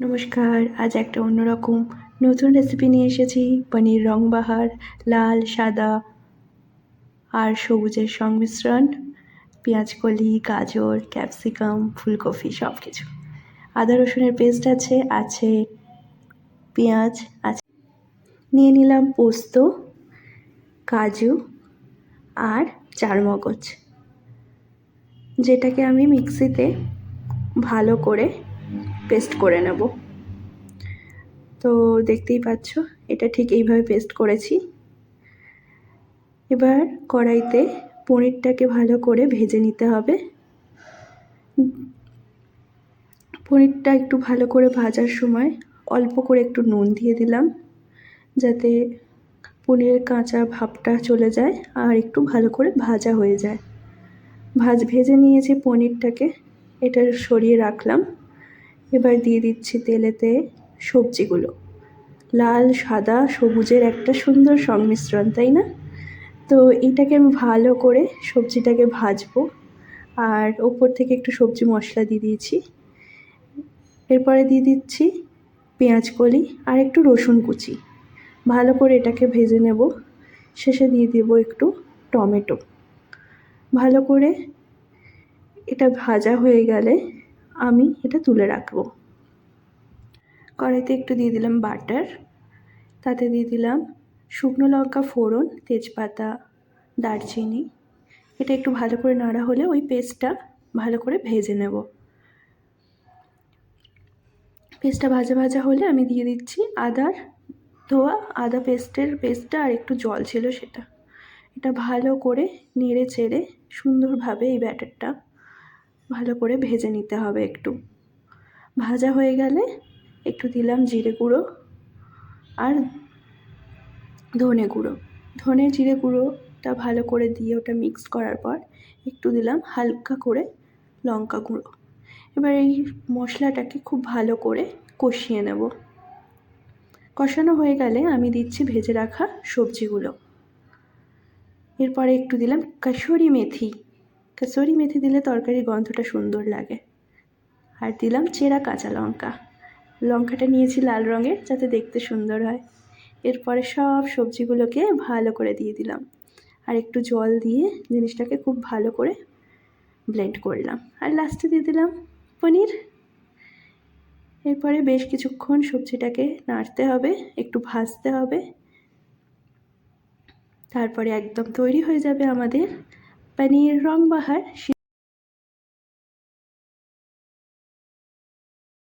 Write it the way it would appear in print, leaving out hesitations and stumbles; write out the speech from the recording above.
নমস্কার, আজ একটা অন্যরকম নতুন রেসিপি নিয়ে এসেছি। পনির রং বাহার, লাল, সাদা আর সবুজের সংমিশ্রণ, পেঁয়াজকলি, গাজর, ক্যাপসিকাম, ফুলকপি সব কিছু। আদা রসুনের পেস্ট আছে পেঁয়াজ আছে। নিয়ে নিলাম পোস্ত, কাজু আর চারমগজ, যেটাকে আমি মিক্সিতে ভালো করে পেস্ট করে নেব। তো দেখতেই পাচ্ছ, এটা ঠিক এইভাবে পেস্ট করেছি। এবার কড়াইতে পনিরটাকে ভালো করে ভেজে নিতে হবে। পনিরটা একটু ভালো করে ভাজার সময় অল্প করে একটু নুন দিয়ে দিলাম, যাতে পনিরের কাঁচা ভাবটা চলে যায় আর একটু ভালো করে ভাজা হয়ে যায়। ভেজে নিয়েছি পনিরটাকে, এটা সরিয়ে রাখলাম। এবার দিয়ে দিচ্ছি তেলেতে সবজিগুলো। লাল, সাদা, সবুজের একটা সুন্দর সংমিশ্রণ, তাই না? তো এটাকে আমি ভালো করে সবজিটাকে ভাজবো, আর ওপর থেকে একটু সবজি মশলা দিয়ে দিয়েছি। এরপরে দিয়ে দিচ্ছি পেঁয়াজ কলি আর একটু রসুন কুচি। ভালো করে এটাকে ভেজে নেব। শেষে দিয়ে দেবো একটু টমেটো। ভালো করে এটা ভাজা হয়ে গেলে আমি এটা তুলে রাখবো। কড়াইতে একটু দিয়ে দিলাম বাটার, তাতে দিয়ে দিলাম শুকনো লঙ্কা ফোড়ন, তেজপাতা, দারচিনি। এটা একটু ভালো করে নাড়া হলে ওই পেস্টটা ভালো করে ভেজে নেব। পেস্টটা ভাজা ভাজা হলে আমি দিয়ে দিচ্ছি ধোয়া আদা পেস্টটা আর একটু জল ছিল সেটা। এটা ভালো করে নেড়ে চেড়ে সুন্দরভাবে এই ব্যাটারটা ভালো করে ভেজে নিতে হবে। একটু ভাজা হয়ে গেলে একটু দিলাম জিরে গুঁড়ো আর ধনে গুঁড়ো। জিরে গুঁড়োটা ভালো করে দিয়ে ওটা মিক্স করার পর একটু দিলাম হালকা করে লঙ্কা গুঁড়ো। এবার এই মশলাটাকে খুব ভালো করে কষিয়ে নেব। কষানো হয়ে গেলে আমি দিচ্ছি ভেজে রাখা সবজিগুলো। এরপরে একটু দিলাম কাসুরি মেথি দিলে তরকারির গন্ধটা সুন্দর লাগে। আর দিলাম চেরা কাঁচা লঙ্কাটা নিয়েছি লাল রঙের, যাতে দেখতে সুন্দর হয়। এরপরে সব সবজিগুলোকে ভালো করে দিয়ে দিলাম, আর একটু জল দিয়ে জিনিসটাকে খুব ভালো করে ব্লেন্ড করলাম। আর লাস্টে দিয়ে দিলাম পনির। এরপরে বেশ কিছুক্ষণ সবজিটাকে নাড়তে হবে, একটু ভাজতে হবে। তারপরে একদম তৈরি হয়ে যাবে আমাদের পনির রং বাহার।